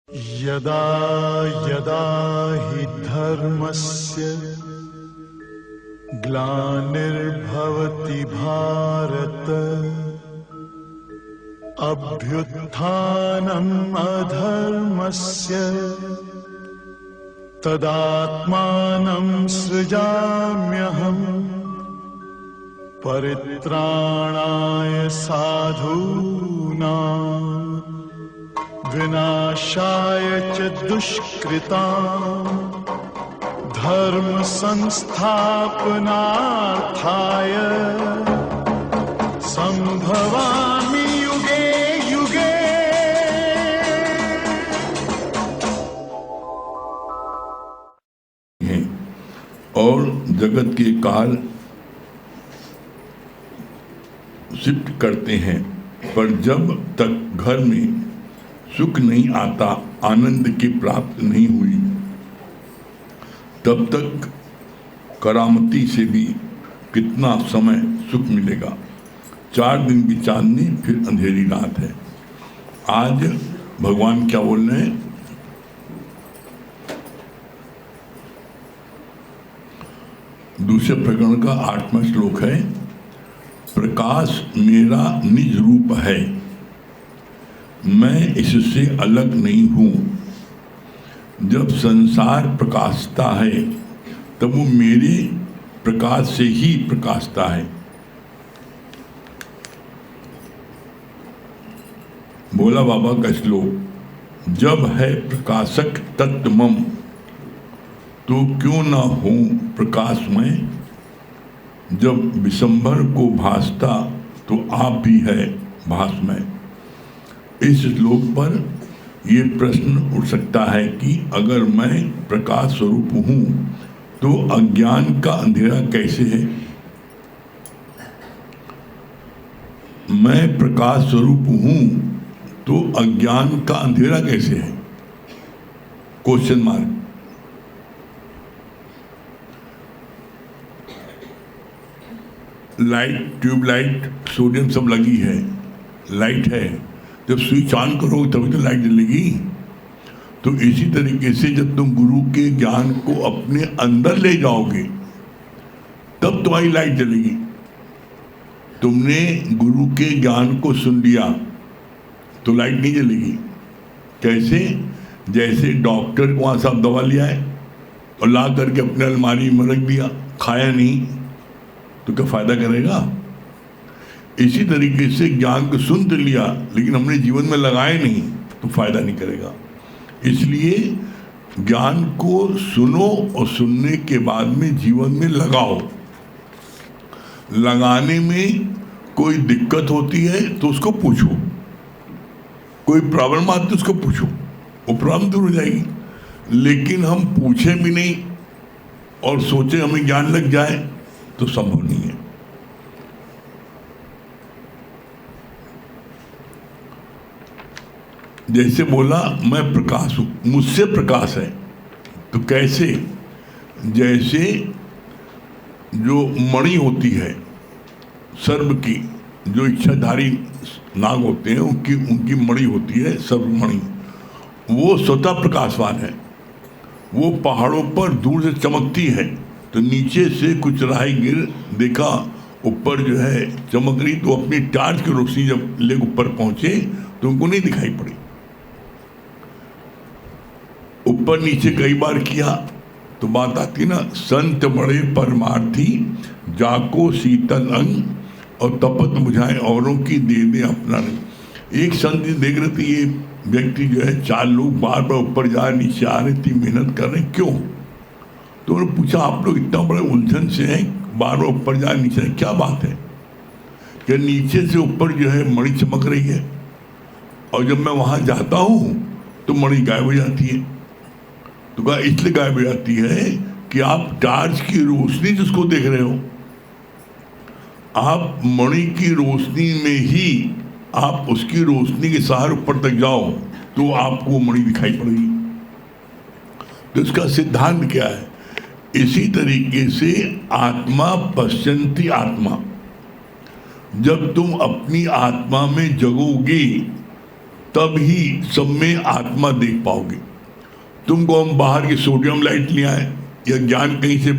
यदा यदा हि धर्मस्य ग्लानिर्भवति भारत अभ्युत्थानम् अधर्मस्य तदात्मानं सृजाम्यहम् परित्राणाय साधूनां विनाशाय च दुष्कृतां धर्म संस्थापनार्थाय संभवामि युगे युगे। और जगत के काल शिफ्ट करते हैं, पर जब तक घर में सुख नहीं आता, आनंद की प्राप्त नहीं हुई, तब तक करामती से भी कितना समय सुख मिलेगा। 4 दिन की चांदनी फिर अंधेरी रात है। आज भगवान क्या बोल रहे हैं? दूसरे प्रकरण का 8वां श्लोक है, प्रकाश मेरा निज रूप है, मैं इससे अलग नहीं हूं। जब संसार प्रकाशता है तब वो मेरे प्रकाश से ही प्रकाशता है। भोला बाबा का श्लोक, जब है प्रकाशक तत्वमम, तो क्यों ना हो प्रकाशमय। जब विशंभर को भासता तो आप भी है भासमय। इस श्लोक पर ये प्रश्न उठ सकता है कि अगर मैं प्रकाश स्वरूप हूँ तो अज्ञान का अंधेरा कैसे है? मैं प्रकाश स्वरूप हूँ तो अज्ञान का अंधेरा कैसे है? Question mark. Light, tubelight, sodium सब लगी है, लाइट है। जब स्विच ऑन करोगे तभी तो लाइट जलेगी। तो इसी तरीके से जब तुम गुरु के ज्ञान को अपने अंदर ले जाओगे तब तुम्हारी लाइट जलेगी। तुमने गुरु के ज्ञान को सुन लिया तो लाइट नहीं जलेगी। कैसे? जैसे डॉक्टर को वहाँ से आप दवा लिया है और ला करके अपने अलमारी में रख दिया, खाया नहीं तो क्या फायदा करेगा? इसी तरीके से ज्ञान को सुन तो लिया लेकिन हमने जीवन में लगाए नहीं तो फायदा नहीं करेगा। इसलिए ज्ञान को सुनो और सुनने के बाद में जीवन में लगाओ। लगाने में कोई दिक्कत होती है तो उसको पूछो, कोई प्रॉब्लम आती है उसको पूछो, वो प्रॉब्लम दूर हो जाएगी। लेकिन हम पूछे भी नहीं और सोचे हमें ज्ञान लग जाए तो संभव नहीं है। जैसे बोला मैं प्रकाश हूं, मुझसे प्रकाश है, तो कैसे? जैसे जो मणि होती है सर्व की, जो इच्छाधारी नाग होते हैं उनकी मणि होती है सर्व मणि, वो स्वतः प्रकाशवान है। वो पहाड़ों पर दूर से चमकती है तो नीचे से कुछ राहगीर देखा ऊपर जो है चमक रही, तो अपनी टार्च की रोशनी जब ले ऊपर पहुंचे तो उनको नहीं दिखाई पड़ी। ऊपर नीचे कई बार किया तो बात आती ना, संत बड़े परमार्थी जाको शीतल अंग और तपत बुझाए औरों की दे अपना नहीं। एक संत देख रहे थे ये व्यक्ति जो है 4 लोग बार बार ऊपर जा रहे नीचे आ रहे, इतनी मेहनत कर रहे क्यों? तो उन्होंने पूछा आप लोग इतना बड़े उलझन से हैं, बार बार ऊपर जा नीचे, क्या बात है? कि नीचे से ऊपर जो है मणि चमक रही है और जब मैं वहाँ जाता हूँ तो मणि गायब हो जाती है। तो कहा इसलिए गायब हो जाती है कि आप टार्च की रोशनी जिसको देख रहे हो, आप मणि की रोशनी में ही आप उसकी रोशनी के सहारे ऊपर तक जाओ तो आपको मणि दिखाई पड़ेगी। तो इसका सिद्धांत क्या है? इसी तरीके से आत्मा पश्यन्ति आत्मा, जब तुम अपनी आत्मा में जगोगे तब ही सब में आत्मा देख पाओगे। तुमको हम बाहर की सोडियम लाइट ले आए या ज्ञान कहीं से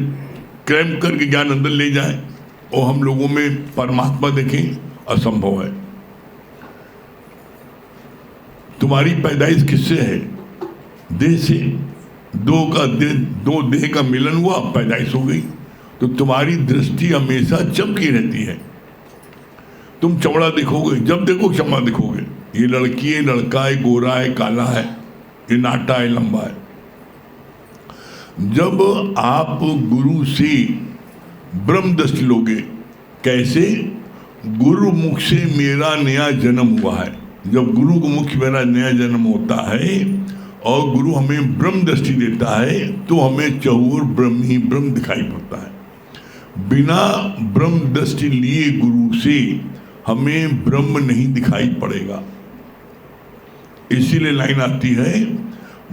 क्रैम करके ज्ञान अंदर ले जाए और हम लोगों में परमात्मा देखें, असंभव है। तुम्हारी पैदाइश किससे है? देह से। दो देह का मिलन हुआ, पैदाइश हो गई। तो तुम्हारी दृष्टि हमेशा चमकी रहती है। तुम चमड़ा देखोगे, जब देखो चमड़ा देखोगे। ये लड़की है, लड़का है, गोरा है, काला है, ये नाटा है, लंबा है। जब आप गुरु से ब्रह्म दृष्टि लोगे, कैसे? गुरु मुख से मेरा नया जन्म हुआ है। जब गुरु को मुख मेरा नया जन्म होता है और गुरु हमें ब्रह्म दृष्टि देता है तो हमें चहुर ब्रह्म ही ब्रह्म दिखाई पड़ता है। बिना ब्रह्म दृष्टि लिए गुरु से हमें ब्रह्म नहीं दिखाई पड़ेगा। इसीलिए लाइन आती है,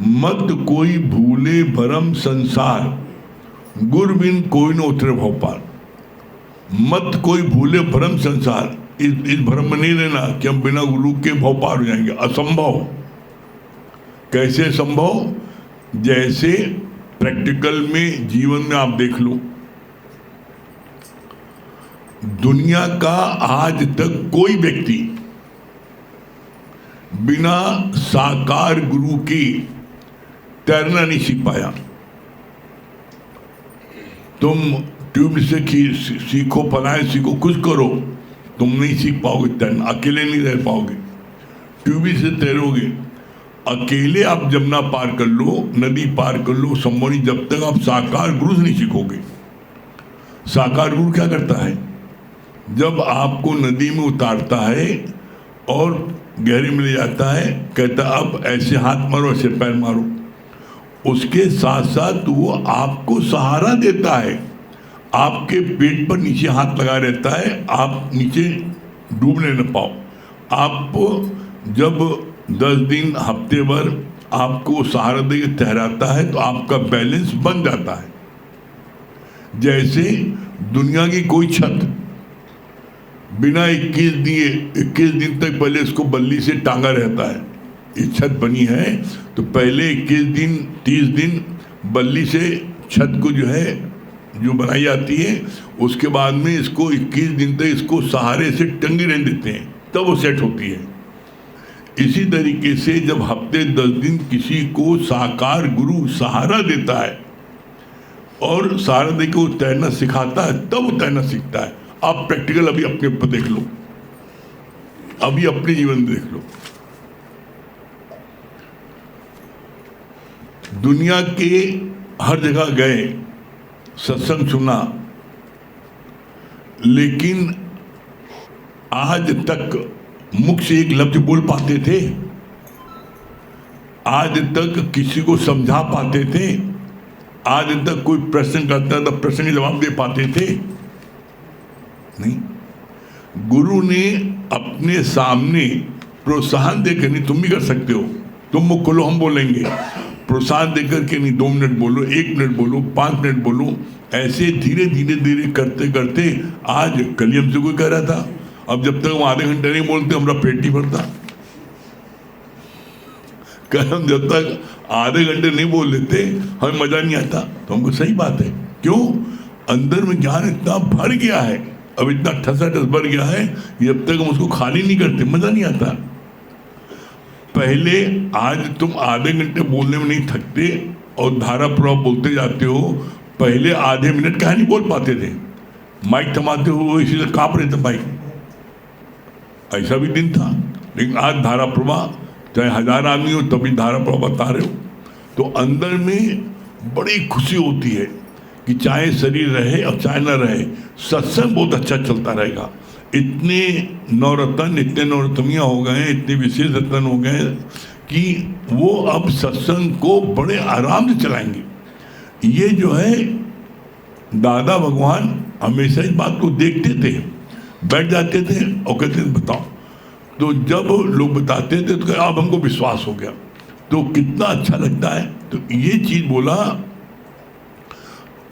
मत कोई भूले भरम संसार, गुर बिन कोई न उतरे भव पार। मत कोई भूले भरम संसार। इस भ्रम में नहीं रहना कि हम बिना गुरु के भव पार हो जाएंगे, असंभव। कैसे संभव? जैसे प्रैक्टिकल में, जीवन में आप देख लो, दुनिया का आज तक कोई व्यक्ति बिना साकार गुरु के तैरना नहीं सीख पाया। तुम ट्यूब से सीखो, पलायन सीखो, कुछ करो, तुम नहीं सीख पाओगे तैरना, अकेले नहीं रह पाओगे। ट्यूबी से तैरोगे, अकेले आप जमुना पार कर लो, नदी पार कर लो, संबोनी, जब तक आप साकार गुरु से नहीं सीखोगे। साकार गुरु क्या करता है? जब आपको नदी में उतारता है और गहरे में ले जाता है, कहता अब ऐसे हाथ मारो, ऐसे पैर मारो, उसके साथ साथ वो आपको सहारा देता है। आपके पेट पर नीचे हाथ लगा रहता है, आप नीचे डूबने न पाओ। आप जब 10 दिन, हफ्ते भर आपको सहारा देकर तैराता है तो आपका बैलेंस बन जाता है। जैसे दुनिया की कोई छत बिना 21 दिन तक पहले इसको बल्ली से टांगा रहता है। ये छत बनी है तो पहले 21 दिन 30 दिन बल्ली से छत को जो बनाई जाती है, उसके बाद में इसको 21 दिन तक इसको सहारे से टंगे रहने देते हैं, तब वो सेट होती है। इसी तरीके से जब हफ्ते 10 दिन किसी को साकार गुरु सहारा देता है और सहारा देकर वो तैरना सिखाता है, तब वो तैरना सीखता है। आप प्रैक्टिकल अभी अपने ऊपर देख लो, अभी अपने जीवन में देख लो। दुनिया के हर जगह गए, सत्संग सुना, लेकिन आज तक मुख से एक लफ्ज बोल पाते थे? आज तक किसी को समझा पाते थे? आज तक कोई प्रश्न करता था, प्रश्न के जवाब दे पाते थे? नहीं। गुरु ने अपने सामने प्रोत्साहन देकर, नहीं तुम भी कर सकते हो, तुम मुख खोलो हम बोलेंगे, प्रोत्साहन देकर के नहीं 2 मिनट बोलो, 1 मिनट बोलो, 5 मिनट बोलो, ऐसे धीरे धीरे करते करते आज कल हमसे कोई कह रहा था, अब जब तक हम आधे घंटे नहीं बोलते हमारा पेट नहीं भरता। कल हम जब तक आधे घंटे नहीं बोल लेते हमें मजा नहीं आता। तो हमको सही बात है, क्यों? अंदर में ज्ञान इतना भर गया है, अब इतना ठसाठस भर गया है, जब तक हम उसको खाली नहीं करते मजा नहीं आता। पहले आज तुम आधे घंटे बोलने में नहीं थकते और धारा प्रवाह बोलते जाते हो, पहले आधे मिनट कहाँ नहीं बोल पाते थे, माइक थमाते हो इसीलिए कांप रहे थे माइक, ऐसा भी दिन था। लेकिन आज धारा प्रवाह, चाहे 1000 आदमी हो तभी धारा प्रवाह बता रहे हो, तो अंदर में बड़ी खुशी होती है कि चाहे शरीर रहे और चाहे न रहे, सत्संग बहुत अच्छा चलता रहेगा। इतने नवरत्न, इतने नवरत्नियाँ हो गए, इतने विशेष रत्न हो गए कि वो अब सत्संग को बड़े आराम से चलाएंगे। ये जो है दादा भगवान हमेशा इस बात को देखते थे, बैठ जाते थे और कहते थे बताओ, तो जब लोग बताते थे तो अब हमको विश्वास हो गया, तो कितना अच्छा लगता है। तो ये चीज बोला,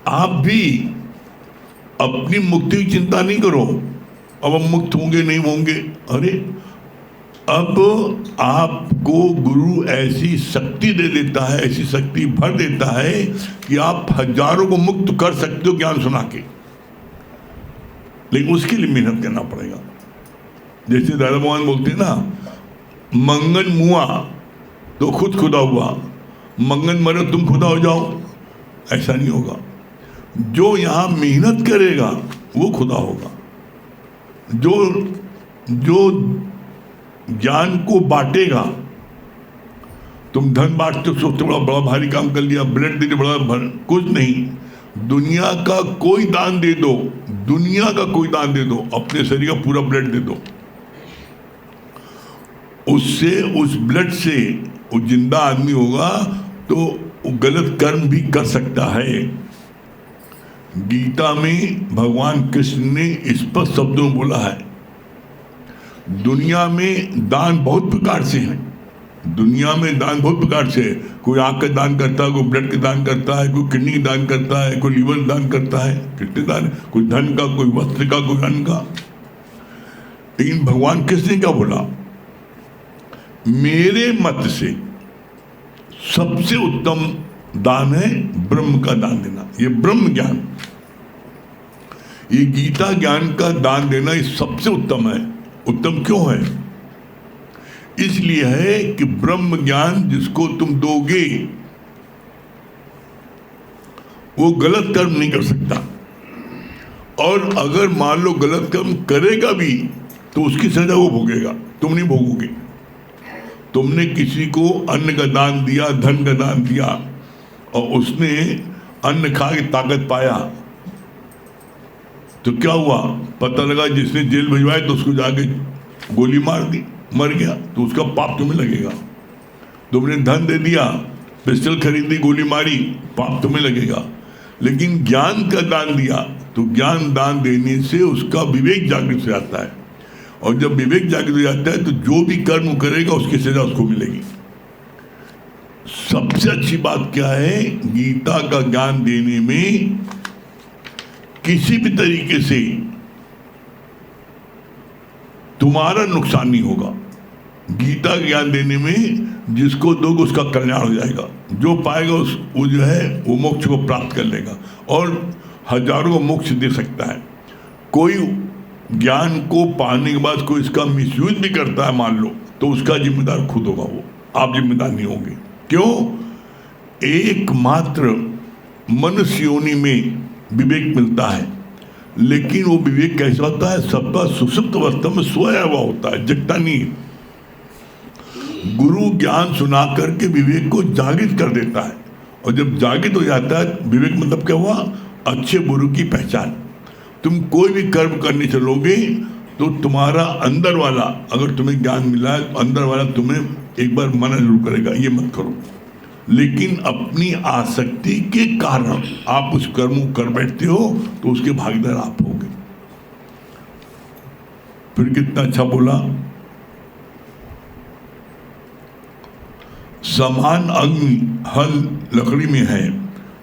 आप भी अपनी मुक्ति की चिंता नहीं करो, अब हम मुक्त होंगे नहीं होंगे, अरे अब आपको गुरु ऐसी शक्ति दे देता है, ऐसी शक्ति भर देता है कि आप हजारों को मुक्त कर सकते हो ज्ञान सुना के, लेकिन उसके लिए मेहनत करना पड़ेगा। जैसे दादा भगवान बोलते हैं ना, मंगन मुआ तो खुद खुदा हुआ, मंगन मरो तुम खुदा हो जाओ, ऐसा नहीं होगा। जो यहाँ मेहनत करेगा वो खुदा होगा। जो ज्ञान को बांटेगा, तुम धन बांटते सोचते बड़ा भारी काम कर लिया, ब्लड दे बड़ा कुछ नहीं। दुनिया का कोई दान दे दो, दुनिया का कोई दान दे दो, अपने शरीर का पूरा ब्लड दे दो, उससे उस ब्लड से वो जिंदा आदमी होगा तो वो गलत कर्म भी कर सकता है। गीता में भगवान कृष्ण ने स्पष्ट शब्दों में बोला है, दुनिया में दान बहुत प्रकार से हैं, दुनिया में दान बहुत प्रकार से है। कोई आंख का दान करता है, कोई ब्लड का दान करता है, कोई किडनी का दान करता है, कोई लीवर दान करता है, कितने दान, कोई धन का, कोई वस्त्र का, कोई अन्न का। लेकिन भगवान कृष्ण ने क्या बोला, मेरे मत से सबसे उत्तम दान है ब्रह्म का दान देना। ये ब्रह्म ज्ञान, ये गीता ज्ञान का दान देना ये सबसे उत्तम है। उत्तम क्यों है? इसलिए है कि ब्रह्म ज्ञान जिसको तुम दोगे वो गलत कर्म नहीं कर सकता, और अगर मान लो गलत कर्म करेगा भी तो उसकी सजा वो भोगेगा, तुम नहीं भोगोगे। तुमने किसी को अन्न का दान दिया, धन का दान दिया, और उसने अन्न खा के ताकत पाया, तो क्या हुआ? पता लगा जिसने जेल भिजवाया तो उसको जाके गोली मार दी, मर गया, तो उसका पाप तुम्हें लगेगा। तुमने धन दे दिया, पिस्टल खरीदी, गोली मारी, पाप तुम्हें लगेगा। लेकिन ज्ञान का दान दिया तो ज्ञान दान देने से उसका विवेक जागृत हो जाता है, और जब विवेक जागृत हो जाता है तो जो भी कर्म करेगा उसकी सजा उसको मिलेगी। सबसे अच्छी बात क्या है? गीता का ज्ञान देने में किसी भी तरीके से तुम्हारा नुकसान नहीं होगा। गीता ज्ञान देने में जिसको दोगे उसका कल्याण हो जाएगा, जो पाएगा वो जो है वो मोक्ष को प्राप्त कर लेगा, और हजारों को मोक्ष दे सकता है। कोई ज्ञान को पाने के बाद कोई इसका मिसयूज भी करता है मान लो, तो उसका जिम्मेदार खुद होगा, वो आप जिम्मेदार नहीं होंगे। क्यों? एकमात्र मनुष्य योनि में विवेक मिलता है, लेकिन वो विवेक कैसा होता है? सबका सुषुप्त अवस्था में सोया हुआ होता है, जगता नहीं। गुरु ज्ञान सुना करके विवेक को जागृत कर देता है, और जब जागृत हो जाता है, विवेक मतलब क्या हुआ? अच्छे बुरे की पहचान। तुम कोई भी कर्म करने चलोगे तो तुम्हारा अंदर वाला, अगर तुम्हें ज्ञान मिला है, अंदर वाला तुम्हें एक बार मना जरूर करेगा, ये मत करो। लेकिन अपनी आसक्ति के कारण आप उस कर्म को कर बैठते हो तो उसके भागीदार आप होगे। फिर कितना अच्छा बोला, समान अग्नि हर लकड़ी में है,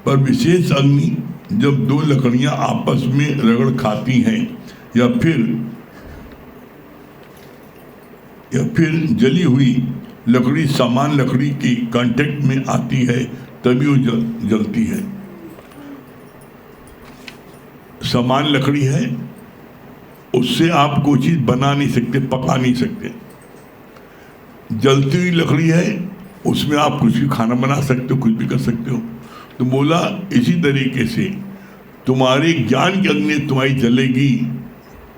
पर विशेष अग्नि जब दो लकड़ियां आपस में रगड़ खाती हैं या फिर जली हुई लकड़ी समान लकड़ी की कांटेक्ट में आती है तभी वो जलती है। समान लकड़ी है, उससे आप कोई चीज बना नहीं सकते, पका नहीं सकते। जलती हुई लकड़ी है, उसमें आप कुछ भी खाना बना सकते हो, कुछ भी कर सकते हो। तो बोला इसी तरीके से तुम्हारे ज्ञान की अग्नि तुम्हारी जलेगी,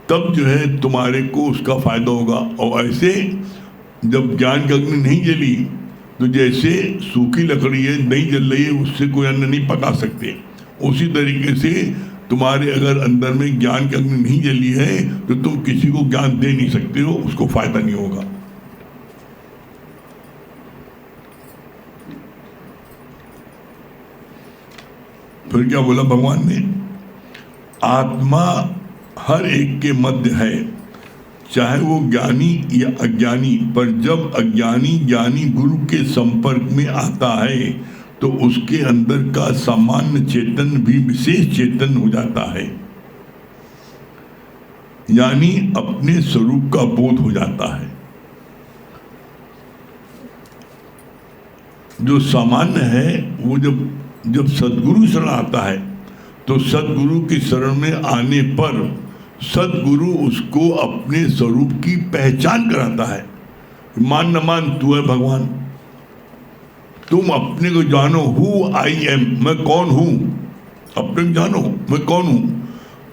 तब जो है तुम्हारे को उसका फायदा होगा। और ऐसे जब ज्ञान की अग्नि नहीं जली तो जैसे सूखी लकड़ी है, नहीं जल रही है, उससे कोई अन्न नहीं पका सकते, उसी तरीके से तुम्हारे अगर अंदर में ज्ञान की अग्नि नहीं जली है तो तुम किसी को ज्ञान दे नहीं सकते हो, उसको फायदा नहीं होगा। फिर क्या बोला भगवान ने? आत्मा हर एक के मध्य है, चाहे वो ज्ञानी या अज्ञानी, पर जब अज्ञानी ज्ञानी गुरु के संपर्क में आता है तो उसके अंदर का सामान्य चेतन भी विशेष चेतन हो जाता है, यानी अपने स्वरूप का बोध हो जाता है। जो सामान्य है वो जब सदगुरु शरण आता है तो सदगुरु की शरण में आने पर सदगुरु उसको अपने स्वरूप की पहचान कराता है। मान न मान तू है भगवान, तुम अपने को जानो, हु आई एम, मैं कौन हूं, अपने को जानो मैं कौन हूं,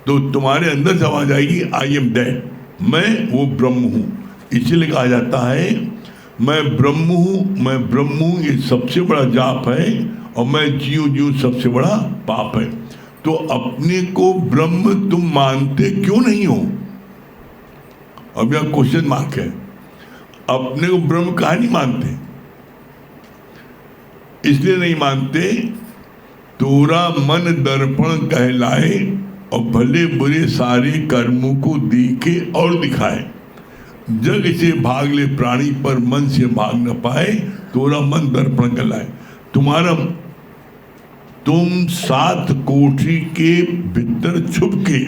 तो तुम्हारे अंदर से आवाज आएगी आई एम दैट, मैं वो ब्रह्म हूं। इसीलिए कहा जाता है मैं ब्रह्म हूं, मैं ब्रह्म हूं, ये सबसे बड़ा जाप है, और मैं जीव सबसे बड़ा पाप है। तो अपने को ब्रह्म तुम मानते क्यों नहीं हो? अब यह क्वेश्चन मार्क है। अपने को ब्रह्म कहा नहीं मानते? इसलिए नहीं मानते, तोरा मन दर्पण कहलाए और भले बुरे सारे कर्मों को देखे और दिखाए। जग से भाग ले प्राणी पर मन से भाग न पाए, तोरा मन दर्पण कहलाए। तुम 7 कोठरी के भीतर छुप के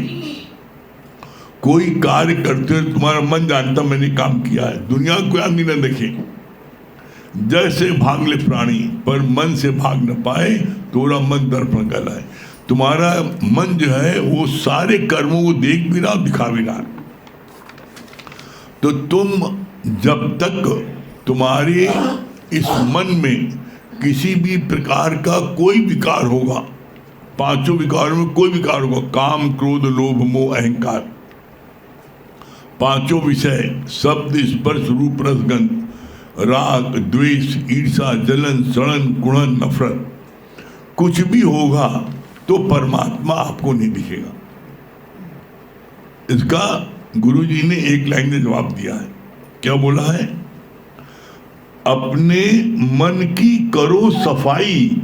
कोई कार्य करते हो, तुम्हारा मन जानता मैंने काम किया है, दुनिया को आदमी न देखे। जैसे भाग ले प्राणी पर मन से भाग न पाए, तोरा मन दर्पण कहलाए। तुम्हारा मन जो है वो सारे कर्मों को देख भी रहा, दिखा भी रहा। तो तुम जब तक तुम्हारे इस मन में किसी भी प्रकार का कोई विकार होगा, 5 विकारों में कोई विकार होगा, काम क्रोध लोभ मोह अहंकार, 5 विषय शब्द स्पर्श रूप रस गंध, राग द्वेष ईर्षा जलन सड़न कुड़न नफरत, कुछ भी होगा तो परमात्मा आपको नहीं दिखेगा। इसका गुरुजी ने एक लाइन में जवाब दिया है। क्या बोला है? अपने मन की करो सफाई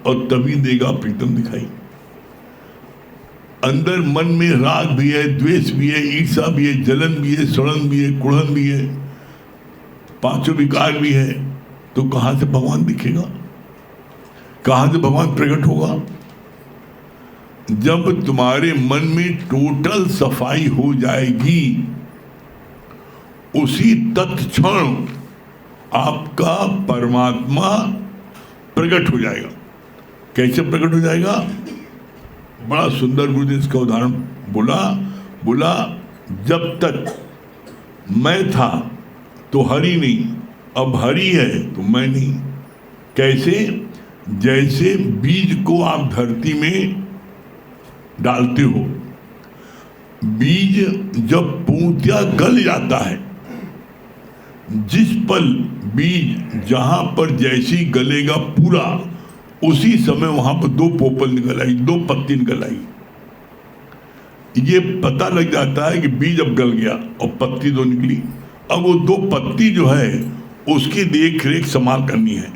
और तभी देगा प्रीतम दिखाई। अंदर मन में राग भी है, द्वेष भी है, ईर्षा भी है, जलन भी है, सड़न भी है, कुड़न भी है, 5 विकार भी है, तो कहां से भगवान दिखेगा? कहां से भगवान प्रकट होगा? जब तुम्हारे मन में टोटल सफाई हो जाएगी, उसी तत्क्षण आपका परमात्मा प्रकट हो जाएगा। कैसे प्रकट हो जाएगा? बड़ा सुंदर गुरु ने इसका उदाहरण बोला जब तक मैं था तो हरि नहीं, अब हरि है तो मैं नहीं। कैसे? जैसे बीज को आप धरती में डालते हो, बीज जब पूर्णतया गल जाता है, जिस पल बीज जहां पर जैसी गलेगा पूरा, उसी समय वहां पर 2 पोपल निकल आई, 2 पत्ती निकल आई। ये पता लग जाता है कि बीज अब गल गया और पत्ती 2 निकली। अब वो 2 पत्ती जो है उसकी देख रेख संभाल करनी है,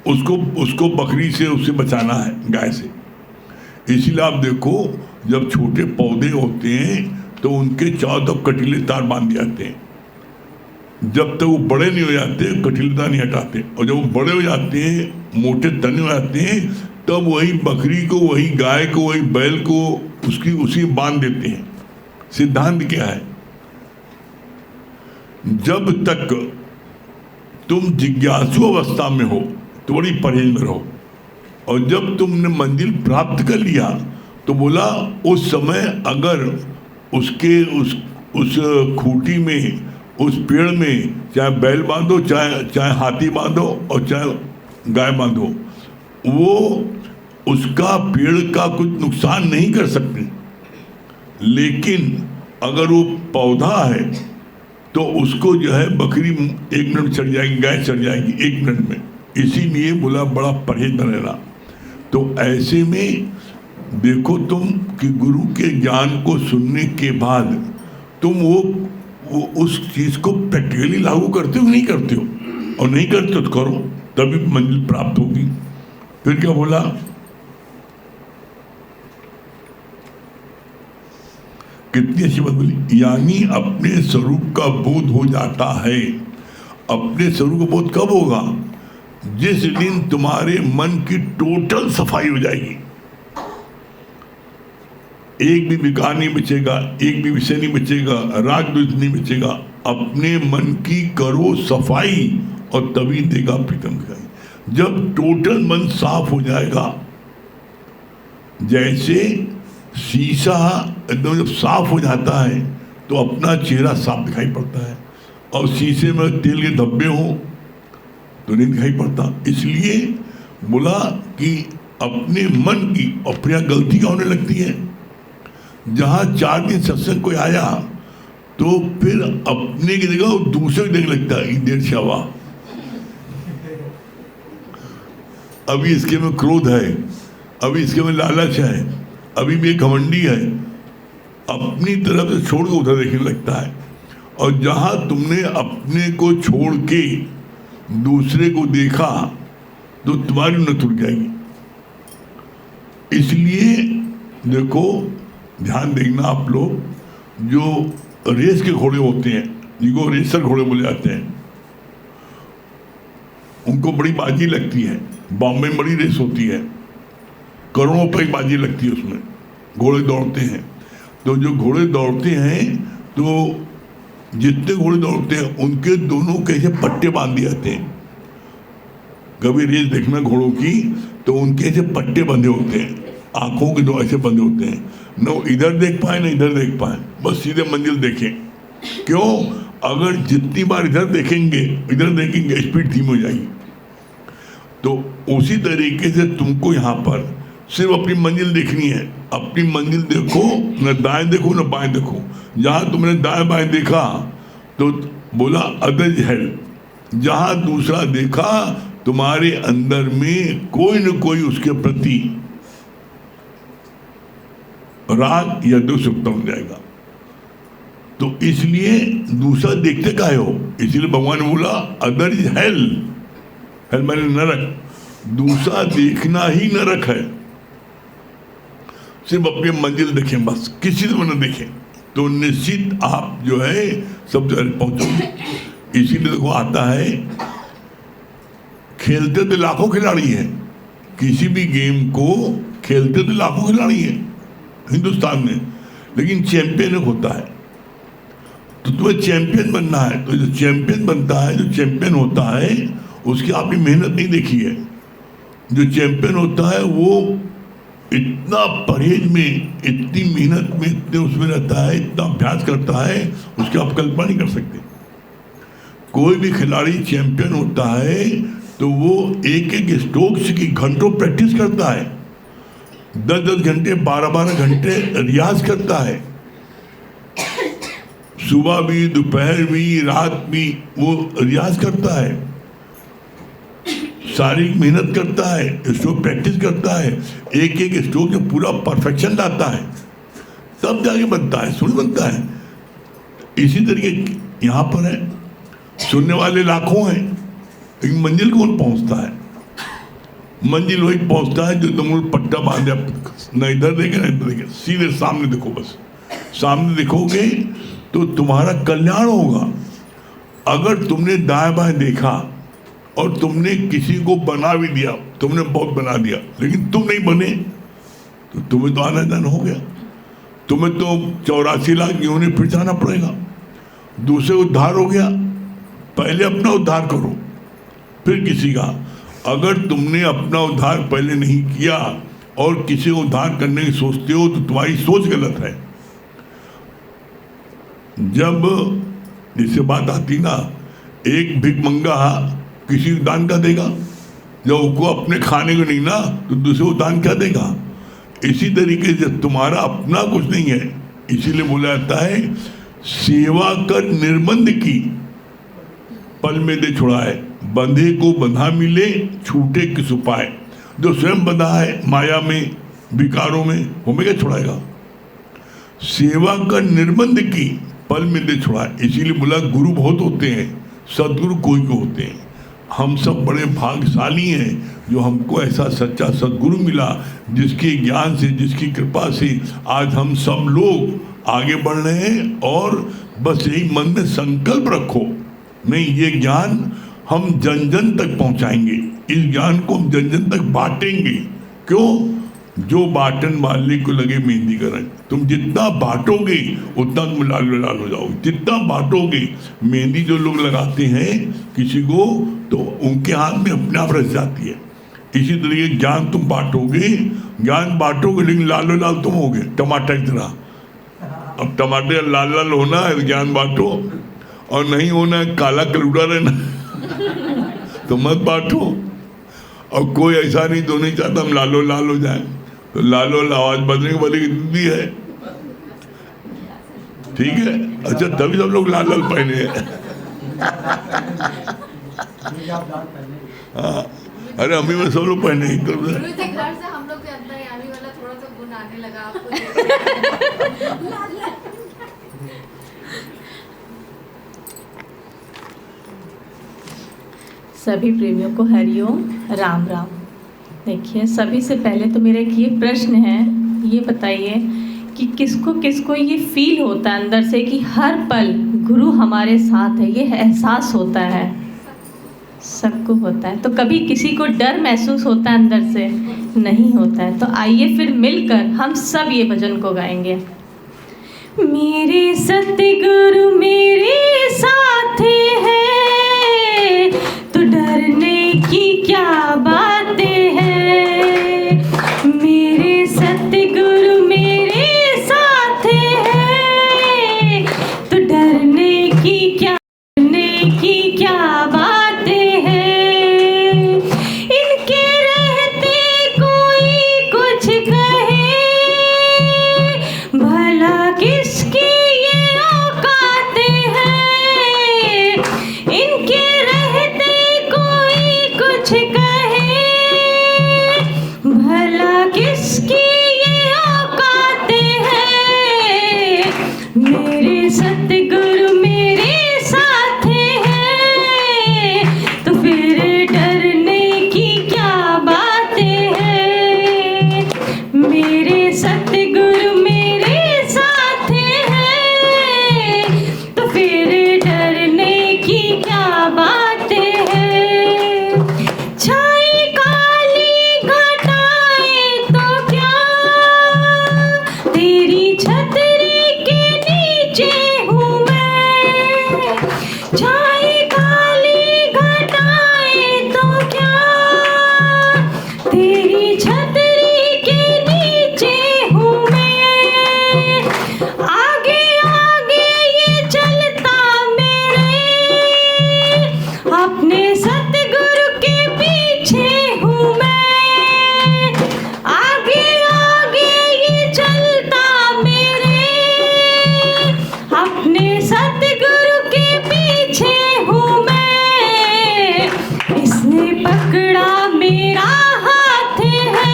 उसको बकरी से उससे बचाना है, गाय से। इसीलिए आप देखो जब छोटे पौधे होते हैं तो उनके चारों तरफ कटीले तार बांध दिए जाते हैं। जब तक वो बड़े नहीं हो जाते कटीले तार नहीं हटाते, और जब वो बड़े हो जाते हैं, मोटे तने हो जाते हैं, तब वही बकरी को, वही गाय को, वही बैल को उसी बांध देते हैं। सिद्धांत क्या है? जब तक तुम जिज्ञासु अवस्था में हो तो बड़ी परहेज में रहो, और जब तुमने मंजिल प्राप्त कर लिया तो बोला उस समय अगर उसके उस खूंटी में, उस पेड़ में चाहे बैल बांधो, चाहे हाथी बांधो और चाहे गाय बांधो, वो उसका पेड़ का कुछ नुकसान नहीं कर सकते। लेकिन अगर वो पौधा है तो उसको जो है बकरी 1 मिनट चढ़ जाएगी, गाय चढ़ जाएगी 1 मिनट में। इसीलिए बोला बड़ा परहेज में रहना। तो ऐसे में देखो तुम कि गुरु के ज्ञान को सुनने के बाद तुम वो उस चीज को प्रैक्टिकली लागू करते हो, नहीं करते हो, और नहीं करते हो तो करो, तभी मंजिल प्राप्त होगी। फिर क्या बोला? कितनी अच्छी बात बोली, यानी अपने स्वरूप का बोध हो जाता है। अपने स्वरूप का बोध कब होगा? जिस दिन तुम्हारे मन की टोटल सफाई हो जाएगी, एक भी विकार नहीं बचेगा, एक भी विषय नहीं बचेगा, राग द्वेष नहीं बचेगा। अपने मन की करो सफाई और तभी देगा प्रीतम दिखाई। जब टोटल मन साफ हो जाएगा, जैसे शीशा एकदम जब साफ हो जाता है तो अपना चेहरा साफ दिखाई पड़ता है, और शीशे में तेल के धब्बे हो तो नहीं दिखाई पड़ता। इसलिए बोला कि अपने मन की और प्रिया गलती क्या होने लगती है, जहां 4 दिन सत्संग कोई आया तो फिर अपने की जगह दूसरे को देखने लगता है, देर शावा अभी इसके में क्रोध है, अभी इसके में लालच है, अभी भी एक घमंडी है, अपनी तरफ से छोड़ के उधर देखने लगता है। और जहां तुमने अपने को छोड़ के दूसरे को देखा तो तुम्हारी उन्नति टूट जाएगी। इसलिए देखो, ध्यान देखना आप लोग, जो रेस के घोड़े होते हैं, जिनको रेसर घोड़े बोले जाते हैं, उनको बड़ी बाजी लगती है। बॉम्बे में बड़ी रेस होती है, करोड़ों रुपए की बाजी लगती है, उसमें घोड़े दौड़ते हैं। तो जो घोड़े दौड़ते हैं, तो जितने घोड़े दौड़ते हैं उनके दोनों कैसे पट्टे बांध दिए जाते हैं। कभी रेस देखना घोड़ों की, तो उनके ऐसे पट्टे बंधे होते हैं, आंखों के दो ऐसे बंधे होते हैं, न इधर देख पाए न इधर देख पाए, बस सीधे मंजिल देखें। क्यों? अगर जितनी बार इधर देखेंगे इधर देखेंगे, स्पीड धीमी हो जाएगी। तो उसी तरीके से तुमको यहाँ पर सिर्फ अपनी मंजिल देखनी है। अपनी मंजिल देखो, न दाएं देखो न बाएं देखो। जहाँ तुमने दाएं बाएं देखा तो बोला अदर है, जहाँ दूसरा देखा तुम्हारे अंदर में कोई न कोई उसके प्रति राग या दुख उत्पन्न हो जाएगा। तो इसलिए दूसरा देखते काहे हो, इसलिए भगवान ने बोला अदर इज हेल, हेल मैंने नरक। दूसरा देखना ही नरक है। सिर्फ अपनी मंजिल देखें, बस किसी से न देखें, तो निश्चित आप जो है सब जगह पहुंचोगे। इसीलिए देखो आता है, खेलते तो लाखों खिलाड़ी हैं, किसी भी गेम को खेलते तो लाखों खिलाड़ी हैं हिंदुस्तान में, लेकिन चैंपियन होता है। तो तुम्हें चैंपियन बनना है, तो जो चैंपियन बनता है, जो चैंपियन होता है, उसकी आपने मेहनत नहीं देखी है। जो चैंपियन होता है वो इतना परहेज में, इतनी मेहनत में, इतने उसमें रहता है, इतना अभ्यास करता है, उसकी आप कल्पना नहीं कर सकते। कोई भी खिलाड़ी चैंपियन होता है तो वो एक एक स्ट्रोक्स की घंटों प्रैक्टिस करता है, 10-10 घंटे 12-12 घंटे रियाज करता है, सुबह भी दोपहर भी रात भी वो रियाज करता है, शारीरिक मेहनत करता है, स्ट्रोक प्रैक्टिस करता है, एक एक स्ट्रोक में पूरा परफेक्शन लाता है, तब जाके बनता है, सुन बनता है। इसी तरीके यहाँ पर है, सुनने वाले लाखों हैं, लेकिन मंजिल कौन पहुँचता है? मंजिल वही पहुँचता है जो तुम पट्टा बांधे, न इधर देखे न इधर देखे, सीधे सामने देखो। बस सामने देखोगे तो तुम्हारा कल्याण होगा। अगर तुमने दाएं बाएं देखा और तुमने किसी को बना भी दिया, तुमने बहुत बना दिया, लेकिन तुम नहीं बने, तो तुम्हें तो आना जाना हो गया। तुम्हें तो 84 लाख यूनिट फिर जाना पड़ेगा। दूसरे उद्धार हो गया, पहले अपना उद्धार करो फिर किसी का। अगर तुमने अपना उद्धार पहले नहीं किया और किसी को उद्धार करने की सोचते हो तो तुम्हारी सोच गलत है। जब जिससे बात आती ना, एक भिखमंगा किसी को दान क्या देगा? जब उसको अपने खाने को नहीं ना, तो दूसरे को दान क्या देगा? इसी तरीके से तुम्हारा अपना कुछ नहीं है, इसीलिए बोला जाता है सेवा कर निर्बंध की पल में दे छुड़ाए, बंधे को बंधा मिले छूटे किस उपाय। जो स्वयं बंधा है माया में, विकारों में, वो में क्या छुड़ाएगा? सेवा कर निर्बंध की पल में दे छुड़ाए। इसीलिए बोला गुरु बहुत होते हैं, सदगुरु कोई को होते हैं। हम सब बड़े भाग्यशाली हैं जो हमको ऐसा सच्चा सदगुरु मिला, जिसके ज्ञान से, जिसकी कृपा से आज हम सब लोग आगे बढ़ रहे हैं। और बस यही मन में संकल्प रखो, नहीं ये ज्ञान हम जन जन तक पहुंचाएंगे, इस ज्ञान को हम जन जन तक बांटेंगे। क्यों? जो बांटन वाले को लगे मेहंदी का रंग। तुम जितना बांटोगे उतना तुम लाल लाल हो जाओगे। जितना बांटोगे, मेहंदी जो लोग लगाते हैं किसी को तो उनके हाथ में अपने आप रच जाती है। इसी तरीके ज्ञान तुम बांटोगे, ज्ञान बांटोगे लेकिन लाल लाल तुम होगे टमाटर की तरह। अब टमाटर लाल लाल होना है ज्ञान बांटो, और नहीं होना है काला कलूड़ा रहना तो मत बांटो। और कोई ऐसा नहीं तो नहीं चाहता हम लालो लाल हो जाए, तो लालो आवाज बदलने वाली हिंदी है, ठीक है। अच्छा तभी सब लोग लाल लाल पहने हैं। हाँ, अरे अम्मी में सब लोग पहने एक तरफ से। घर से हम लोग के अंदर यानी वाला थोड़ा सा गुण आने लगा आपको। सभी प्रेमियों को हरिओम राम राम। देखिए, सभी से पहले तो मेरा एक ये प्रश्न है, ये बताइए कि किसको किसको ये फील होता है अंदर से कि हर पल गुरु हमारे साथ है, ये एहसास होता है? सबको होता है। तो कभी किसी को डर महसूस होता है अंदर से? नहीं होता है। तो आइए फिर मिलकर हम सब ये भजन को गाएंगे। मेरे सतगुरु मेरे साथ है, तो डरने की क्या बातें हैं। मेरे सतगुरु मेरे साथ है, तो डरने की क्या बातें हैं। इनके रहते कोई कुछ कहे, भला किसकी ये औकात है। इनके रहते कोई कुछ कहे, भला किसकी ये औकात है। मेरे सतगुरु मेरे साथ है, तो फिर डरने की क्या बातें हैं। मेरे सतगुरु मेरे साथ है, तो फिर डरने की क्या बातें हैं। छाई काली घटाएं तो क्या, तेरी छतरी के नीचे हूँ मैं। छाई काली घटाएं तो क्या, तेरी छतरी के नीचे हूँ मैं। आगे आगे ये चलता मेरे, अपने सतगुरु के पीछे हूँ मैं। आगे आगे ये चलता मेरे, अपने सतगुरु के पीछे हूँ मैं। इसने पकड़ा मेरा हाथ है,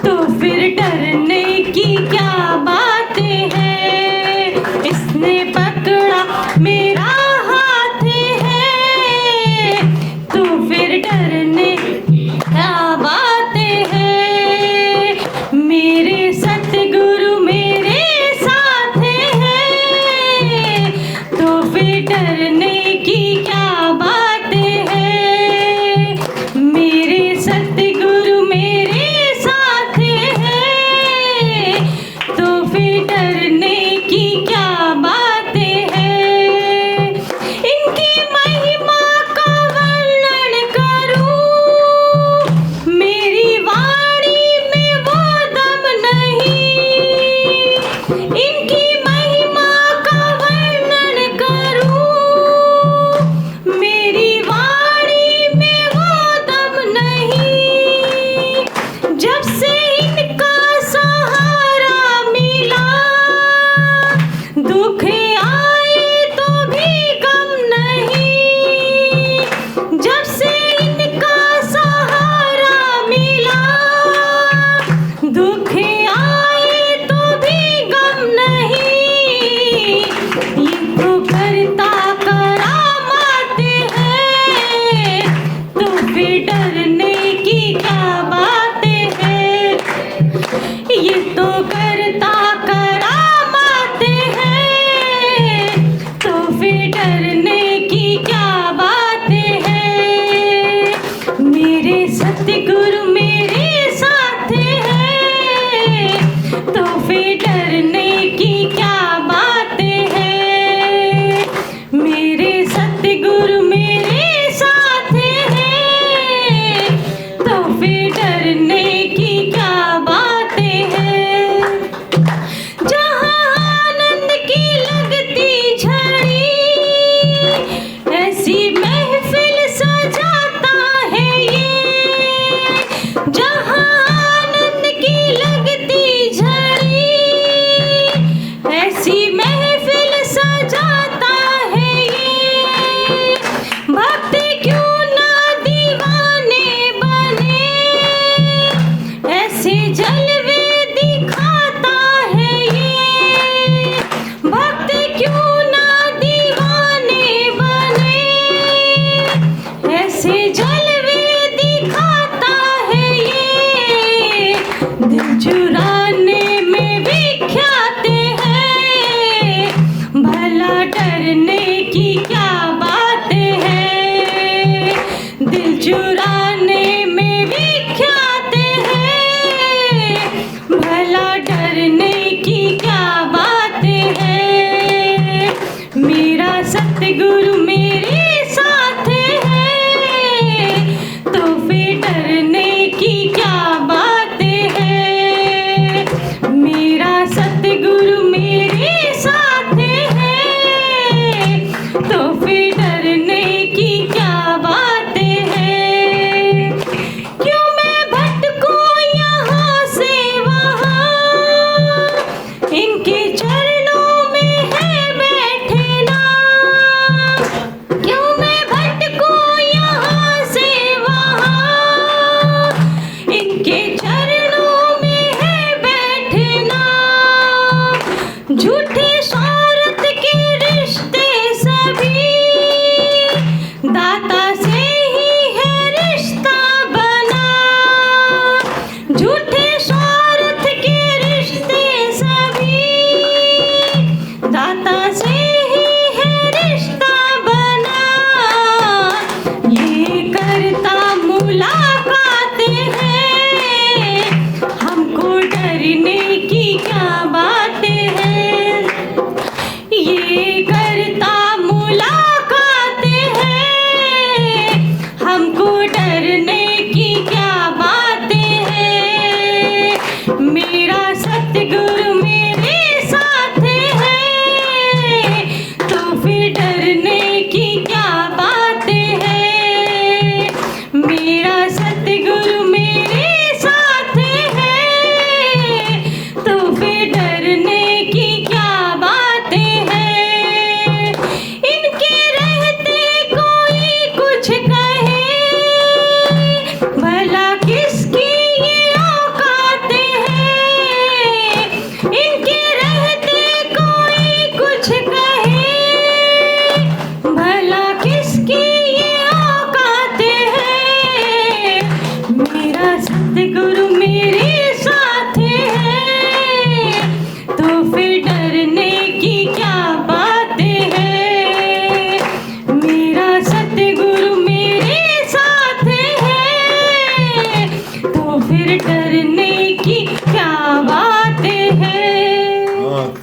तो फिर डरने की क्या बातें हैं। इसने पकड़ा मेरा हाथ है, तो फिर डरने की क्या बातें हैं। मेरे सतगुरु मेरे साथ है, तो फिर डरने की क्या बातें हैं। मेरे सतगुरु मेरे साथ है, तो फिर डरने की क्या बातें हैं। इनकी महिमा का वर्णन करूं, मेरी वाणी में वो दम नहीं। इनकी महिमा का वर्णन करूं, मेरी वाणी में वो दम नहीं। जब से इनका सहारा मिला, दुख आए तो भी गम नहीं। जब से इनका सहारा मिला, दुख आए तो भी गम नहीं। ये तो करता करामात है, तो फिर डरने की क्या बातें हैं। ये तो करता करामात है, तो फिर डरने की क्या बातें हैं। मेरे सतगुरु मेरे साथ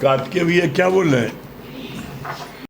कार्तिकेय भैया क्या बोल रहे हैं?